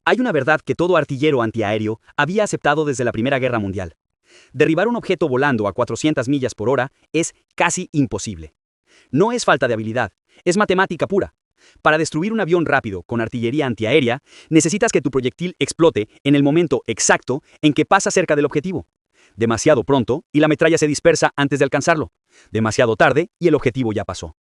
Hay una verdad que todo artillero antiaéreo había aceptado desde la Primera Guerra Mundial. Derribar un objeto volando a 400 millas por hora es casi imposible. No es falta de habilidad, es matemática pura. Para destruir un avión rápido con artillería antiaérea, necesitas que tu proyectil explote en el momento exacto en que pasa cerca del objetivo. Demasiado pronto y la metralla se dispersa antes de alcanzarlo. Demasiado tarde y el objetivo ya pasó.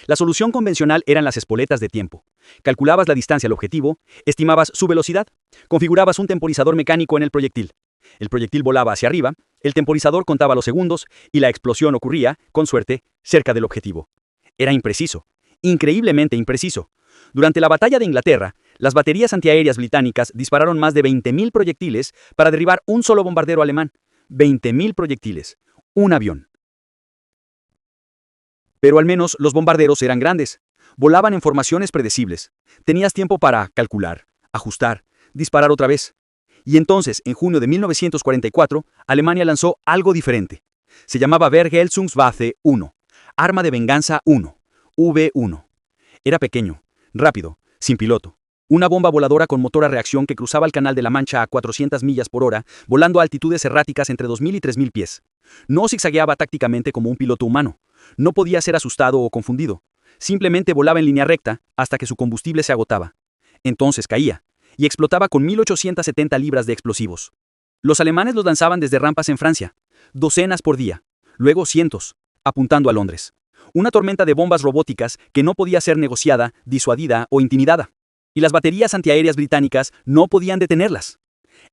La solución convencional eran las espoletas de tiempo. Calculabas la distancia al objetivo, estimabas su velocidad, configurabas un temporizador mecánico en el proyectil. El proyectil volaba hacia arriba, el temporizador contaba los segundos y la explosión ocurría, con suerte, cerca del objetivo. Era impreciso, increíblemente impreciso. Durante la batalla de Inglaterra, las baterías antiaéreas británicas dispararon más de 20.000 proyectiles para derribar un solo bombardero alemán. 20.000 proyectiles. Un avión. Pero al menos los bombarderos eran grandes. Volaban en formaciones predecibles. Tenías tiempo para calcular, ajustar, disparar otra vez. Y entonces, en junio de 1944, Alemania lanzó algo diferente. Se llamaba Vergeltungswaffe 1, Arma de Venganza 1, V1. Era pequeño, rápido, sin piloto. Una bomba voladora con motor a reacción que cruzaba el Canal de la Mancha a 400 millas por hora, volando a altitudes erráticas entre 2.000 y 3.000 pies. No zigzagueaba tácticamente como un piloto humano. No podía ser asustado o confundido. Simplemente volaba en línea recta hasta que su combustible se agotaba. Entonces caía, y explotaba con 1.870 libras de explosivos. Los alemanes los lanzaban desde rampas en Francia, docenas por día, luego cientos, apuntando a Londres. Una tormenta de bombas robóticas que no podía ser negociada, disuadida o intimidada. Y las baterías antiaéreas británicas no podían detenerlas.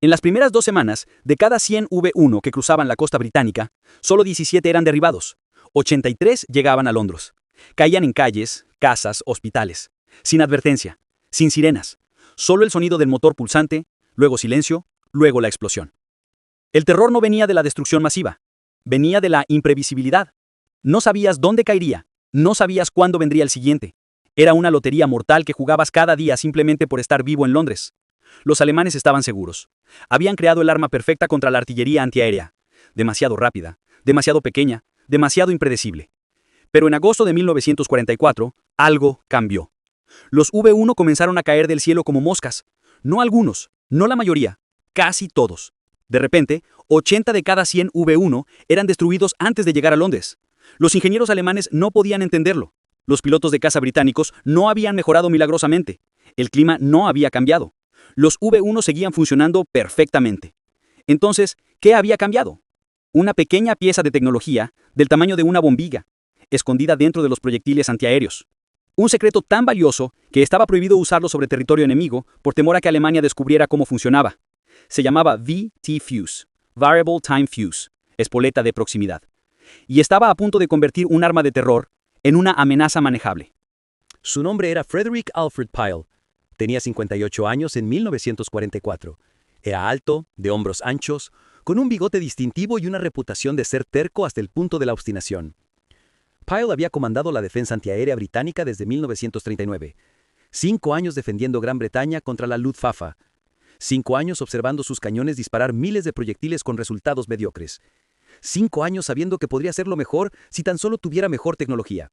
En las primeras 2 semanas, de cada 100 V1 que cruzaban la costa británica, solo 17 eran derribados. 83 llegaban a Londres. Caían en calles, casas, hospitales. Sin advertencia, sin sirenas. Solo el sonido del motor pulsante, luego silencio, luego la explosión. El terror no venía de la destrucción masiva. Venía de la imprevisibilidad. No sabías dónde caería. No sabías cuándo vendría el siguiente. Era una lotería mortal que jugabas cada día simplemente por estar vivo en Londres. Los alemanes estaban seguros. Habían creado el arma perfecta contra la artillería antiaérea. Demasiado rápida, demasiado pequeña, demasiado impredecible. Pero en agosto de 1944, algo cambió. Los V1 comenzaron a caer del cielo como moscas. No algunos, no la mayoría, casi todos. De repente, 80 de cada 100 V1 eran destruidos antes de llegar a Londres. Los ingenieros alemanes no podían entenderlo. Los pilotos de caza británicos no habían mejorado milagrosamente. El clima no había cambiado. Los V1 seguían funcionando perfectamente. Entonces, ¿qué había cambiado? Una pequeña pieza de tecnología del tamaño de una bombilla, escondida dentro de los proyectiles antiaéreos. Un secreto tan valioso que estaba prohibido usarlo sobre territorio enemigo por temor a que Alemania descubriera cómo funcionaba. Se llamaba VT-Fuse, Variable Time Fuse, espoleta de proximidad. Y estaba a punto de convertir un arma de terror en una amenaza manejable. Su nombre era Frederick Alfred Pyle. Tenía 58 años en 1944. Era alto, de hombros anchos, con un bigote distintivo y una reputación de ser terco hasta el punto de la obstinación. Pyle había comandado la defensa antiaérea británica desde 1939. 5 años defendiendo Gran Bretaña contra la Luftwaffe. 5 años observando sus cañones disparar miles de proyectiles con resultados mediocres. 5 años sabiendo que podría hacerlo mejor si tan solo tuviera mejor tecnología.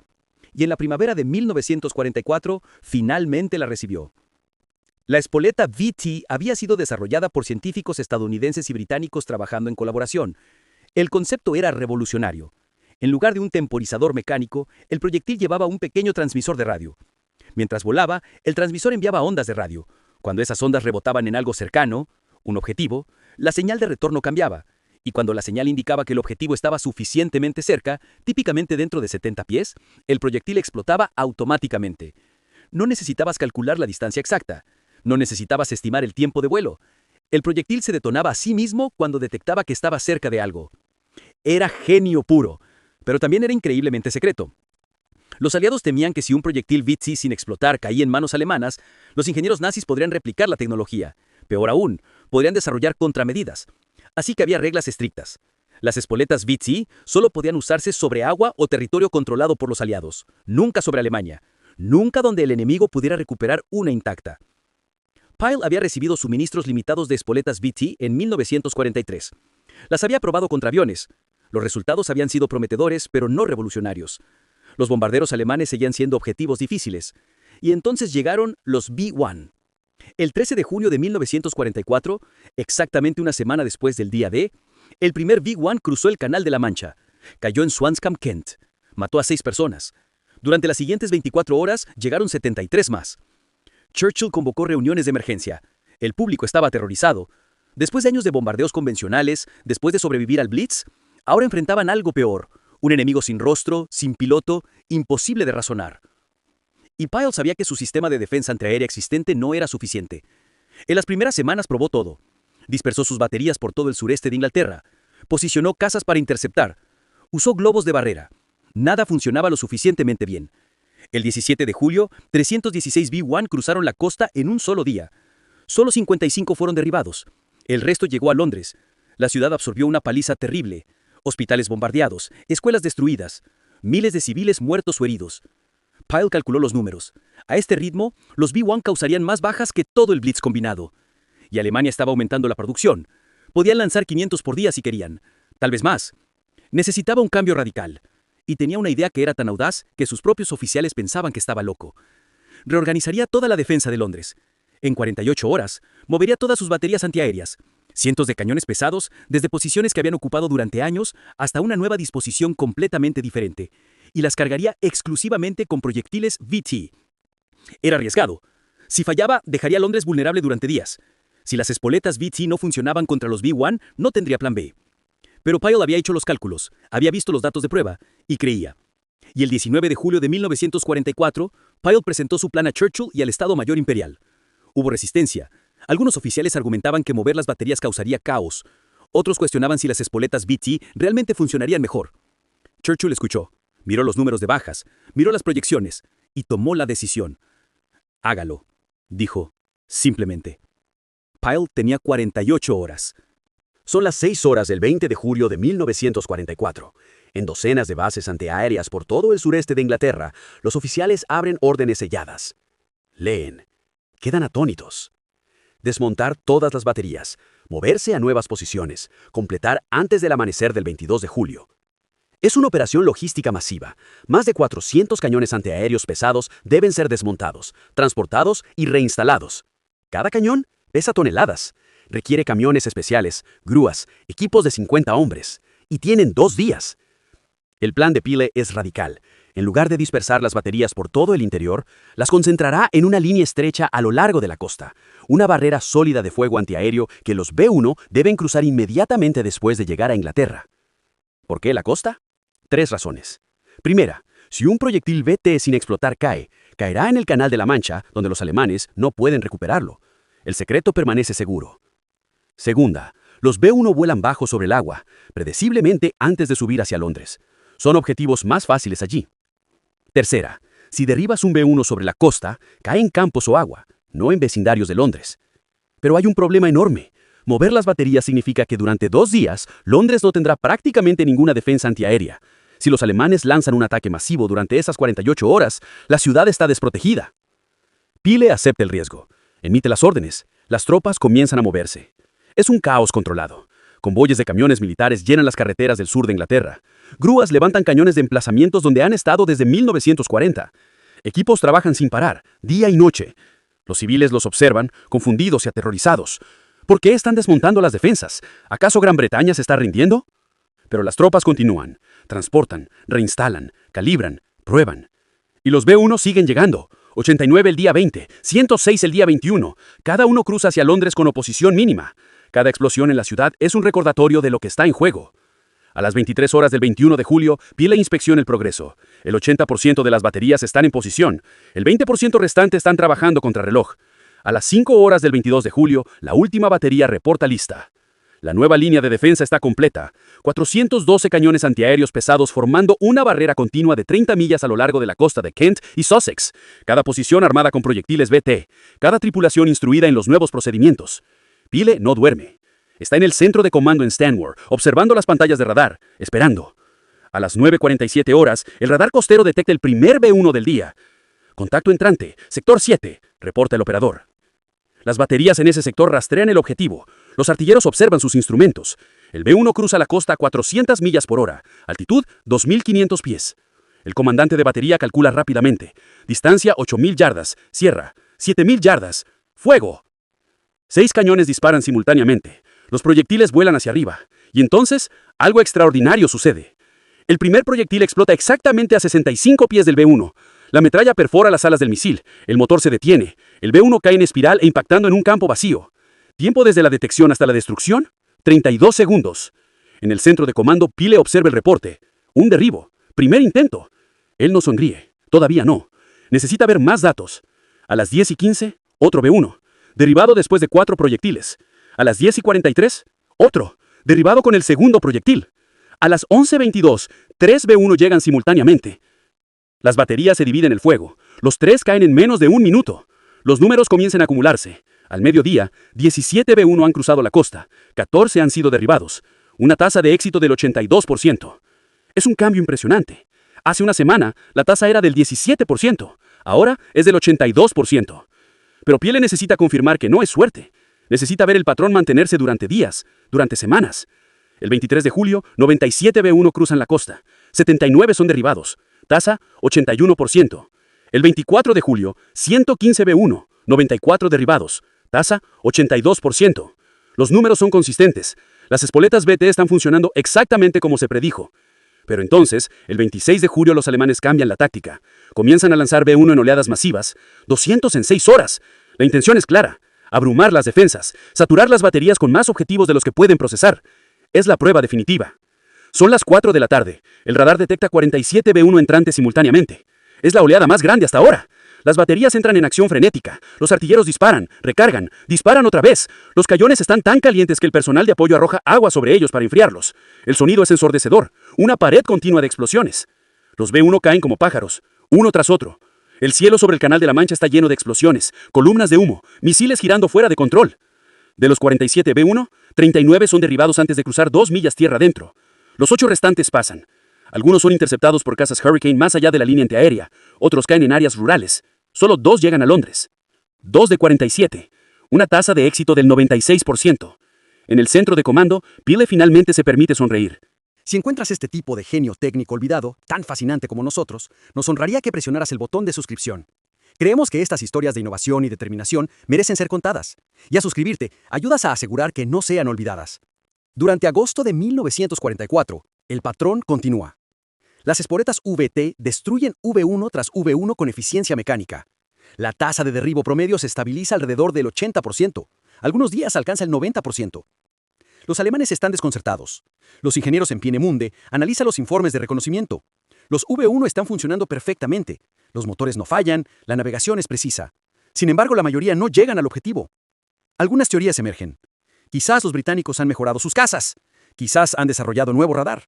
Y en la primavera de 1944, finalmente la recibió. La espoleta VT había sido desarrollada por científicos estadounidenses y británicos trabajando en colaboración. El concepto era revolucionario. En lugar de un temporizador mecánico, el proyectil llevaba un pequeño transmisor de radio. Mientras volaba, el transmisor enviaba ondas de radio. Cuando esas ondas rebotaban en algo cercano, un objetivo, la señal de retorno cambiaba. Y cuando la señal indicaba que el objetivo estaba suficientemente cerca, típicamente dentro de 70 pies, el proyectil explotaba automáticamente. No necesitabas calcular la distancia exacta. No necesitabas estimar el tiempo de vuelo. El proyectil se detonaba a sí mismo cuando detectaba que estaba cerca de algo. Era genio puro, pero también era increíblemente secreto. Los aliados temían que si un proyectil VT sin explotar caía en manos alemanas, los ingenieros nazis podrían replicar la tecnología. Peor aún, podrían desarrollar contramedidas. Así que había reglas estrictas. Las espoletas VT solo podían usarse sobre agua o territorio controlado por los aliados, nunca sobre Alemania, nunca donde el enemigo pudiera recuperar una intacta. Pyle había recibido suministros limitados de espoletas VT en 1943. Las había probado contra aviones. Los resultados habían sido prometedores, pero no revolucionarios. Los bombarderos alemanes seguían siendo objetivos difíciles. Y entonces llegaron los B-1. El 13 de junio de 1944, exactamente una semana después del día D, el primer V-1 cruzó el Canal de la Mancha. Cayó en Swanscombe, Kent. Mató a 6 personas. Durante las siguientes 24 horas llegaron 73 más. Churchill convocó reuniones de emergencia. El público estaba aterrorizado. Después de años de bombardeos convencionales, después de sobrevivir al Blitz, ahora enfrentaban algo peor. Un enemigo sin rostro, sin piloto, imposible de razonar. Y Pyle sabía que su sistema de defensa antiaérea existente no era suficiente. En las primeras semanas probó todo. Dispersó sus baterías por todo el sureste de Inglaterra. Posicionó cazas para interceptar. Usó globos de barrera. Nada funcionaba lo suficientemente bien. El 17 de julio, 316 V-1 cruzaron la costa en un solo día. Solo 55 fueron derribados. El resto llegó a Londres. La ciudad absorbió una paliza terrible. Hospitales bombardeados, escuelas destruidas, miles de civiles muertos o heridos. Pyle calculó los números. A este ritmo, los V-1 causarían más bajas que todo el Blitz combinado. Y Alemania estaba aumentando la producción. Podían lanzar 500 por día si querían. Tal vez más. Necesitaba un cambio radical. Y tenía una idea que era tan audaz que sus propios oficiales pensaban que estaba loco. Reorganizaría toda la defensa de Londres. En 48 horas, movería todas sus baterías antiaéreas. Cientos de cañones pesados, desde posiciones que habían ocupado durante años hasta una nueva disposición completamente diferente. Y las cargaría exclusivamente con proyectiles VT. Era arriesgado. Si fallaba, dejaría a Londres vulnerable durante días. Si las espoletas VT no funcionaban contra los V-1, no tendría plan B. Pero Pyle había hecho los cálculos, había visto los datos de prueba, y creía. Y el 19 de julio de 1944, Pyle presentó su plan a Churchill y al Estado Mayor Imperial. Hubo resistencia. Algunos oficiales argumentaban que mover las baterías causaría caos. Otros cuestionaban si las espoletas VT realmente funcionarían mejor. Churchill escuchó. Miró los números de bajas, miró las proyecciones y tomó la decisión. Hágalo, dijo, simplemente. Pyle tenía 48 horas. Son las 6 horas del 20 de julio de 1944. En docenas de bases antiaéreas por todo el sureste de Inglaterra, los oficiales abren órdenes selladas. Leen. Quedan atónitos. Desmontar todas las baterías, moverse a nuevas posiciones, completar antes del amanecer del 22 de julio. Es una operación logística masiva. Más de 400 cañones antiaéreos pesados deben ser desmontados, transportados y reinstalados. Cada cañón pesa toneladas. Requiere camiones especiales, grúas, equipos de 50 hombres. Y tienen 2 días. El plan de Pyle es radical. En lugar de dispersar las baterías por todo el interior, las concentrará en una línea estrecha a lo largo de la costa. Una barrera sólida de fuego antiaéreo que los B-1 deben cruzar inmediatamente después de llegar a Inglaterra. ¿Por qué la costa? 3 razones. Primera, si un proyectil VT sin explotar caerá en el Canal de la Mancha, donde los alemanes no pueden recuperarlo. El secreto permanece seguro. Segunda, los B-1 vuelan bajo sobre el agua, predeciblemente antes de subir hacia Londres. Son objetivos más fáciles allí. Tercera, si derribas un B-1 sobre la costa, cae en campos o agua, no en vecindarios de Londres. Pero hay un problema enorme. Mover las baterías significa que durante 2 días, Londres no tendrá prácticamente ninguna defensa antiaérea. Si los alemanes lanzan un ataque masivo durante esas 48 horas, la ciudad está desprotegida. Pyle acepta el riesgo. Emite las órdenes. Las tropas comienzan a moverse. Es un caos controlado. Convoyes de camiones militares llenan las carreteras del sur de Inglaterra. Grúas levantan cañones de emplazamientos donde han estado desde 1940. Equipos trabajan sin parar, día y noche. Los civiles los observan, confundidos y aterrorizados. ¿Por qué están desmontando las defensas? ¿Acaso Gran Bretaña se está rindiendo? Pero las tropas continúan. Transportan, reinstalan, calibran, prueban. Y los B-1 siguen llegando. 89 el día 20, 106 el día 21. Cada uno cruza hacia Londres con oposición mínima. Cada explosión en la ciudad es un recordatorio de lo que está en juego. A las 23 horas del 21 de julio, Pyle inspecciona el progreso. El 80% de las baterías están en posición. El 20% restante están trabajando contrarreloj. A las 5 horas del 22 de julio, la última batería reporta lista. La nueva línea de defensa está completa. 412 cañones antiaéreos pesados formando una barrera continua de 30 millas a lo largo de la costa de Kent y Sussex. Cada posición armada con proyectiles VT. Cada tripulación instruida en los nuevos procedimientos. Pyle no duerme. Está en el centro de comando en Stanmore, observando las pantallas de radar, esperando. A las 9:47 horas, el radar costero detecta el primer B-1 del día. Contacto entrante, sector 7, reporta el operador. Las baterías en ese sector rastrean el objetivo. Los artilleros observan sus instrumentos. El B-1 cruza la costa a 400 millas por hora, altitud 2.500 pies. El comandante de batería calcula rápidamente. Distancia 8.000 yardas, cierra, 7.000 yardas. ¡Fuego! 6 cañones disparan simultáneamente. Los proyectiles vuelan hacia arriba. Y entonces, algo extraordinario sucede. El primer proyectil explota exactamente a 65 pies del B-1. La metralla perfora las alas del misil. El motor se detiene. El B-1 cae en espiral e impactando en un campo vacío. Tiempo desde la detección hasta la destrucción, 32 segundos. En el centro de comando, Pyle observa el reporte. Un derribo. Primer intento. Él no sonríe. Todavía no. Necesita ver más datos. A las 10:15, otro B-1. Derribado después de 4 proyectiles. A las 10:43, otro. Derribado con el segundo proyectil. A las 11:22, 3 B-1 llegan simultáneamente. Las baterías se dividen el fuego. Los 3 caen en menos de un minuto. Los números comienzan a acumularse. Al mediodía, 17 B-1 han cruzado la costa. 14 han sido derribados. Una tasa de éxito del 82%. Es un cambio impresionante. Hace una semana, la tasa era del 17%. Ahora es del 82%. Pero Pyle necesita confirmar que no es suerte. Necesita ver el patrón mantenerse durante días, durante semanas. El 23 de julio, 97 B-1 cruzan la costa. 79 son derribados. Tasa, 81%. El 24 de julio, 115 B-1, 94 derribados. Tasa, 82%. Los números son consistentes. Las espoletas BT están funcionando exactamente como se predijo. Pero entonces, el 26 de julio los alemanes cambian la táctica. Comienzan a lanzar B-1 en oleadas masivas, 200 en 6 horas. La intención es clara: abrumar las defensas, saturar las baterías con más objetivos de los que pueden procesar. Es la prueba definitiva. Son las 4 de la tarde. El radar detecta 47 B-1 entrantes simultáneamente. Es la oleada más grande hasta ahora. Las baterías entran en acción frenética. Los artilleros disparan, recargan, disparan otra vez. Los cañones están tan calientes que el personal de apoyo arroja agua sobre ellos para enfriarlos. El sonido es ensordecedor. Una pared continua de explosiones. Los B-1 caen como pájaros, uno tras otro. El cielo sobre el Canal de la Mancha está lleno de explosiones, columnas de humo, misiles girando fuera de control. De los 47 B-1, 39 son derribados antes de cruzar 2 millas tierra adentro. Los 8 restantes pasan. Algunos son interceptados por cazas Hurricane más allá de la línea antiaérea. Otros caen en áreas rurales. Solo 2 llegan a Londres. 2 de 47. Una tasa de éxito del 96%. En el centro de comando, Pyle finalmente se permite sonreír. Si encuentras este tipo de genio técnico olvidado, tan fascinante como nosotros, nos honraría que presionaras el botón de suscripción. Creemos que estas historias de innovación y determinación merecen ser contadas. Y a suscribirte, ayudas a asegurar que no sean olvidadas. Durante agosto de 1944, el patrón continúa. Las espoletas VT destruyen V1 tras V1 con eficiencia mecánica. La tasa de derribo promedio se estabiliza alrededor del 80%. Algunos días alcanza el 90%. Los alemanes están desconcertados. Los ingenieros en Peenemünde analizan los informes de reconocimiento. Los V1 están funcionando perfectamente. Los motores no fallan, la navegación es precisa. Sin embargo, la mayoría no llegan al objetivo. Algunas teorías emergen. Quizás los británicos han mejorado sus cazas. Quizás han desarrollado nuevo radar.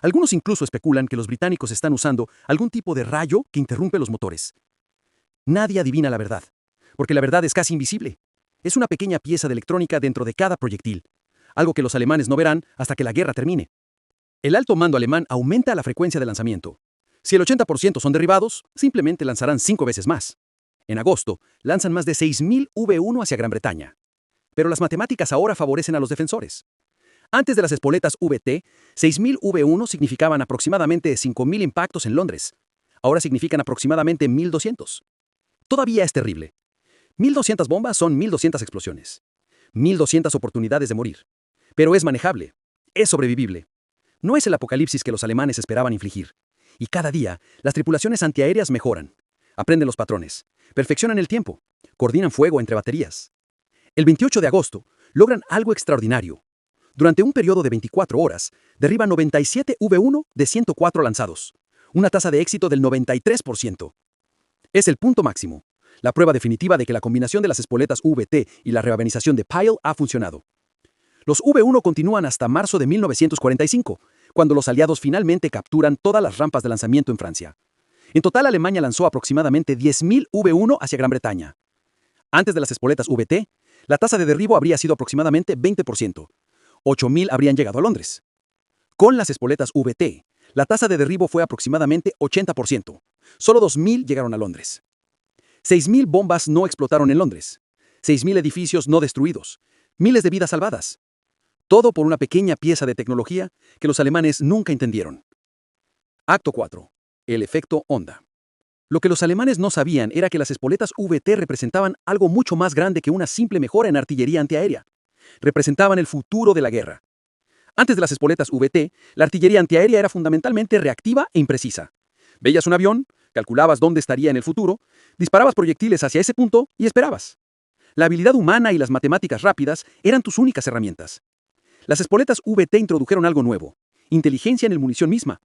Algunos incluso especulan que los británicos están usando algún tipo de rayo que interrumpe los motores. Nadie adivina la verdad, porque la verdad es casi invisible. Es una pequeña pieza de electrónica dentro de cada proyectil, algo que los alemanes no verán hasta que la guerra termine. El alto mando alemán aumenta la frecuencia de lanzamiento. Si el 80% son derribados, simplemente lanzarán 5 veces más. En agosto, lanzan más de 6.000 V1 hacia Gran Bretaña. Pero las matemáticas ahora favorecen a los defensores. Antes de las espoletas VT, 6.000 V1 significaban aproximadamente 5.000 impactos en Londres. Ahora significan aproximadamente 1.200. Todavía es terrible. 1.200 bombas son 1.200 explosiones. 1.200 oportunidades de morir. Pero es manejable. Es sobrevivible. No es el apocalipsis que los alemanes esperaban infligir. Y cada día, las tripulaciones antiaéreas mejoran. Aprenden los patrones. Perfeccionan el tiempo. Coordinan fuego entre baterías. El 28 de agosto, logran algo extraordinario. Durante un periodo de 24 horas, derriban 97 V1 de 104 lanzados. Una tasa de éxito del 93%. Es el punto máximo. La prueba definitiva de que la combinación de las espoletas VT y la reorganización de Pyle ha funcionado. Los V1 continúan hasta marzo de 1945, cuando los aliados finalmente capturan todas las rampas de lanzamiento en Francia. En total, Alemania lanzó aproximadamente 10.000 V1 hacia Gran Bretaña. Antes de las espoletas VT, la tasa de derribo habría sido aproximadamente 20%. 8.000 habrían llegado a Londres. Con las espoletas VT, la tasa de derribo fue aproximadamente 80%. Solo 2.000 llegaron a Londres. 6.000 bombas no explotaron en Londres. 6.000 edificios no destruidos. Miles de vidas salvadas. Todo por una pequeña pieza de tecnología que los alemanes nunca entendieron. Acto 4. El efecto onda. Lo que los alemanes no sabían era que las espoletas VT representaban algo mucho más grande que una simple mejora en artillería antiaérea. Representaban el futuro de la guerra. Antes de las espoletas VT, la artillería antiaérea era fundamentalmente reactiva e imprecisa. Veías un avión, calculabas dónde estaría en el futuro, disparabas proyectiles hacia ese punto y esperabas. La habilidad humana y las matemáticas rápidas eran tus únicas herramientas. Las espoletas VT introdujeron algo nuevo: inteligencia en la munición misma.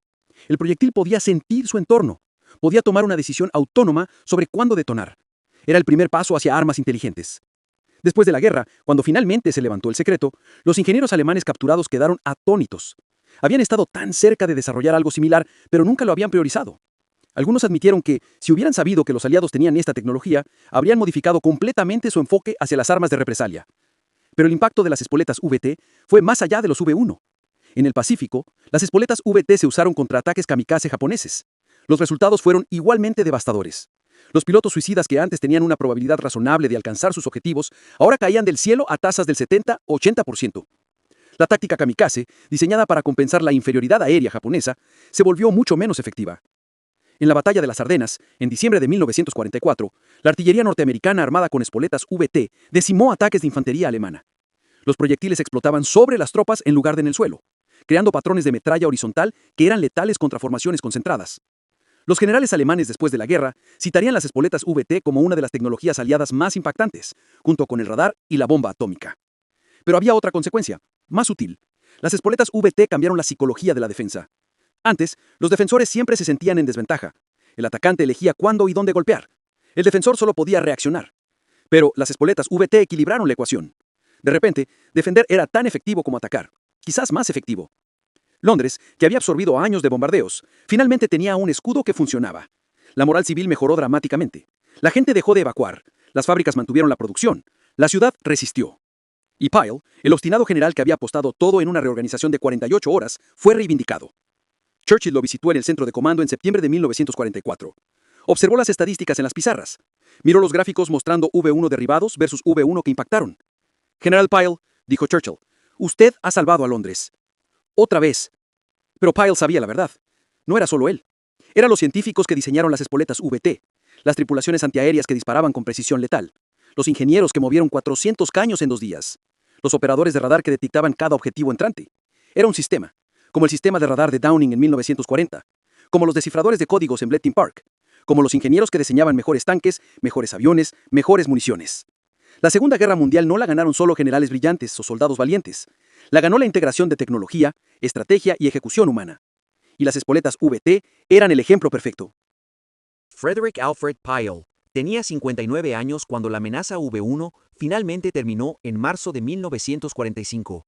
El proyectil podía sentir su entorno, podía tomar una decisión autónoma sobre cuándo detonar. Era el primer paso hacia armas inteligentes. Después de la guerra, cuando finalmente se levantó el secreto, los ingenieros alemanes capturados quedaron atónitos. Habían estado tan cerca de desarrollar algo similar, pero nunca lo habían priorizado. Algunos admitieron que, si hubieran sabido que los aliados tenían esta tecnología, habrían modificado completamente su enfoque hacia las armas de represalia. Pero el impacto de las espoletas VT fue más allá de los V1. En el Pacífico, las espoletas VT se usaron contra ataques kamikaze japoneses. Los resultados fueron igualmente devastadores. Los pilotos suicidas que antes tenían una probabilidad razonable de alcanzar sus objetivos, ahora caían del cielo a tasas del 70-80%. La táctica kamikaze, diseñada para compensar la inferioridad aérea japonesa, se volvió mucho menos efectiva. En la batalla de las Ardenas, en diciembre de 1944, la artillería norteamericana armada con espoletas VT decimó ataques de infantería alemana. Los proyectiles explotaban sobre las tropas en lugar de en el suelo, creando patrones de metralla horizontal que eran letales contra formaciones concentradas. Los generales alemanes después de la guerra citarían las espoletas VT como una de las tecnologías aliadas más impactantes, junto con el radar y la bomba atómica. Pero había otra consecuencia, más sutil. Las espoletas VT cambiaron la psicología de la defensa. Antes, los defensores siempre se sentían en desventaja. El atacante elegía cuándo y dónde golpear. El defensor solo podía reaccionar. Pero las espoletas VT equilibraron la ecuación. De repente, defender era tan efectivo como atacar, quizás más efectivo. Londres, que había absorbido años de bombardeos, finalmente tenía un escudo que funcionaba. La moral civil mejoró dramáticamente. La gente dejó de evacuar. Las fábricas mantuvieron la producción. La ciudad resistió. Y Pyle, el obstinado general que había apostado todo en una reorganización de 48 horas, fue reivindicado. Churchill lo visitó en el centro de comando en septiembre de 1944. Observó las estadísticas en las pizarras. Miró los gráficos mostrando V1 derribados versus V1 que impactaron. «General Pyle», dijo Churchill, «usted ha salvado a Londres. Otra vez». Pero Pyle sabía la verdad. No era solo él. Eran los científicos que diseñaron las espoletas VT, las tripulaciones antiaéreas que disparaban con precisión letal, los ingenieros que movieron 400 caños en 2 días, los operadores de radar que detectaban cada objetivo entrante. Era un sistema, como el sistema de radar de Downing en 1940, como los descifradores de códigos en Bletchley Park, como los ingenieros que diseñaban mejores tanques, mejores aviones, mejores municiones. La Segunda Guerra Mundial no la ganaron solo generales brillantes o soldados valientes. La ganó la integración de tecnología, estrategia y ejecución humana. Y las espoletas VT eran el ejemplo perfecto. Frederick Alfred Pyle tenía 59 años cuando la amenaza V1 finalmente terminó en marzo de 1945.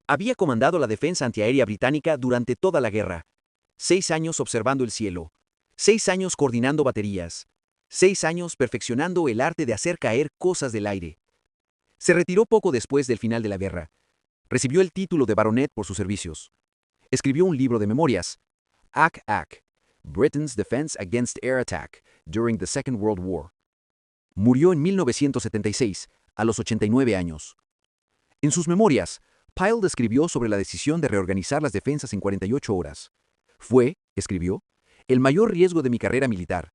Había comandado la defensa antiaérea británica durante toda la guerra. 6 años observando el cielo. 6 años coordinando baterías. 6 años perfeccionando el arte de hacer caer cosas del aire. Se retiró poco después del final de la guerra. Recibió el título de baronet por sus servicios. Escribió un libro de memorias, Ack, Britain's Defense Against Air Attack During the Second World War. Murió en 1976, a los 89 años. En sus memorias, Pyle describió sobre la decisión de reorganizar las defensas en 48 horas. Fue, escribió, el mayor riesgo de mi carrera militar.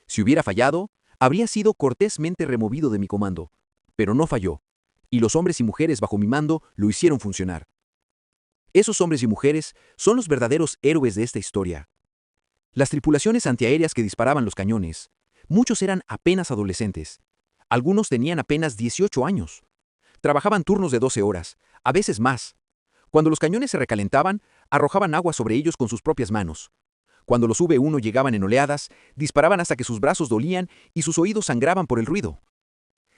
Si hubiera fallado, habría sido cortésmente removido de mi comando. Pero no falló, y los hombres y mujeres bajo mi mando lo hicieron funcionar. Esos hombres y mujeres son los verdaderos héroes de esta historia. Las tripulaciones antiaéreas que disparaban los cañones, muchos eran apenas adolescentes. Algunos tenían apenas 18 años. Trabajaban turnos de 12 horas, a veces más. Cuando los cañones se recalentaban, arrojaban agua sobre ellos con sus propias manos. Cuando los V1 llegaban en oleadas, disparaban hasta que sus brazos dolían y sus oídos sangraban por el ruido.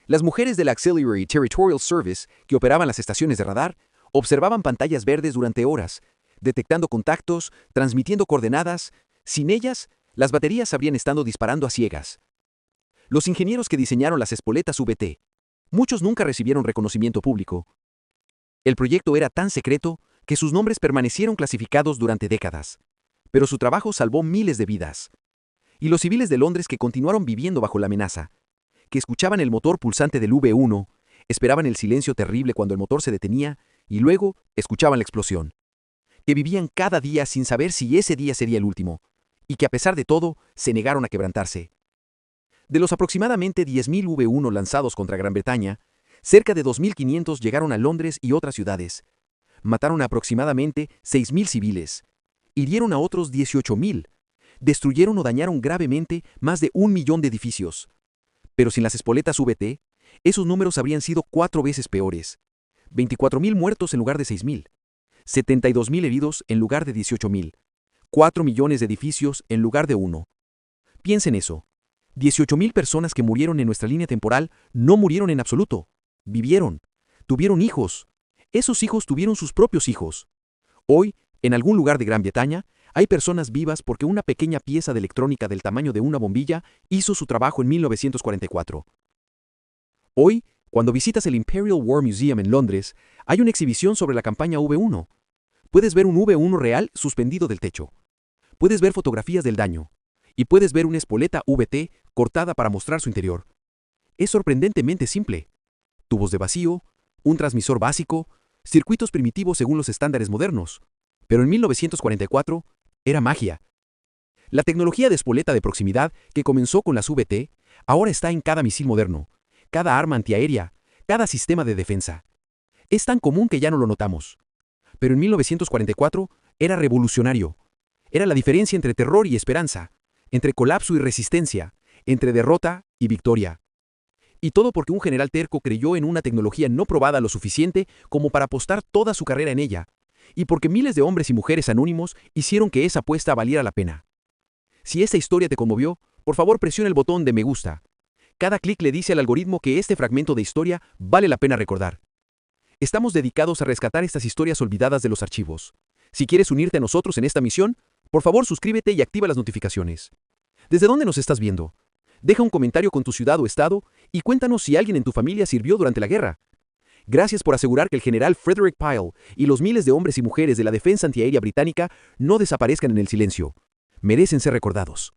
Las mujeres del Auxiliary Territorial Service, que operaban las estaciones de radar, observaban pantallas verdes durante horas, detectando contactos, transmitiendo coordenadas. Sin ellas, las baterías habrían estado disparando a ciegas. Los ingenieros que diseñaron las espoletas VT, muchos nunca recibieron reconocimiento público. El proyecto era tan secreto que sus nombres permanecieron clasificados durante décadas, pero su trabajo salvó miles de vidas. Y los civiles de Londres que continuaron viviendo bajo la amenaza, que escuchaban el motor pulsante del V1, esperaban el silencio terrible cuando el motor se detenía y luego escuchaban la explosión, que vivían cada día sin saber si ese día sería el último, y que a pesar de todo se negaron a quebrantarse, De los aproximadamente 10.000 V1 lanzados contra Gran Bretaña, cerca de 2.500 llegaron a Londres y otras ciudades. Mataron a aproximadamente 6.000 civiles. Hirieron a otros 18.000. Destruyeron o dañaron gravemente más de 1 millón de edificios. Pero sin las espoletas VT, esos números habrían sido 4 veces peores. 24.000 muertos en lugar de 6.000. 72.000 heridos en lugar de 18.000. 4 millones de edificios en lugar de 1. Piensen eso. 18.000 personas que murieron en nuestra línea temporal no murieron en absoluto. Vivieron. Tuvieron hijos. Esos hijos tuvieron sus propios hijos. Hoy, en algún lugar de Gran Bretaña, hay personas vivas porque una pequeña pieza de electrónica del tamaño de una bombilla hizo su trabajo en 1944. Hoy, cuando visitas el Imperial War Museum en Londres, hay una exhibición sobre la campaña V1. Puedes ver un V1 real suspendido del techo. Puedes ver fotografías del daño. Y puedes ver una espoleta VT cortada para mostrar su interior. Es sorprendentemente simple. Tubos de vacío, un transmisor básico, circuitos primitivos según los estándares modernos. Pero en 1944 era magia. La tecnología de espoleta de proximidad que comenzó con las VT ahora está en cada misil moderno, cada arma antiaérea, cada sistema de defensa. Es tan común que ya no lo notamos. Pero en 1944 era revolucionario. Era la diferencia entre terror y esperanza, entre colapso y resistencia, entre derrota y victoria. Y todo porque un general terco creyó en una tecnología no probada lo suficiente como para apostar toda su carrera en ella, y porque miles de hombres y mujeres anónimos hicieron que esa apuesta valiera la pena. Si esta historia te conmovió, por favor presiona el botón de me gusta. Cada clic le dice al algoritmo que este fragmento de historia vale la pena recordar. Estamos dedicados a rescatar estas historias olvidadas de los archivos. Si quieres unirte a nosotros en esta misión, por favor suscríbete y activa las notificaciones. ¿Desde dónde nos estás viendo? Deja un comentario con tu ciudad o estado y cuéntanos si alguien en tu familia sirvió durante la guerra. Gracias por asegurar que el general Frederick Pyle y los miles de hombres y mujeres de la defensa antiaérea británica no desaparezcan en el silencio. Merecen ser recordados.